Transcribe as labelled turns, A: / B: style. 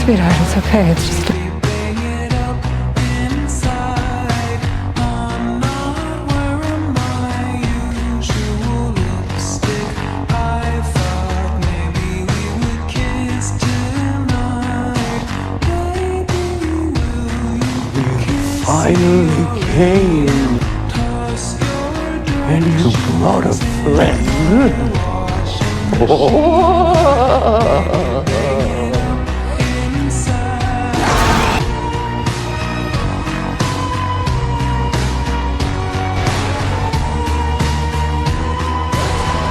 A: Sweetheart, it's okay. It's just...
B: Finally came, and you brought a friend.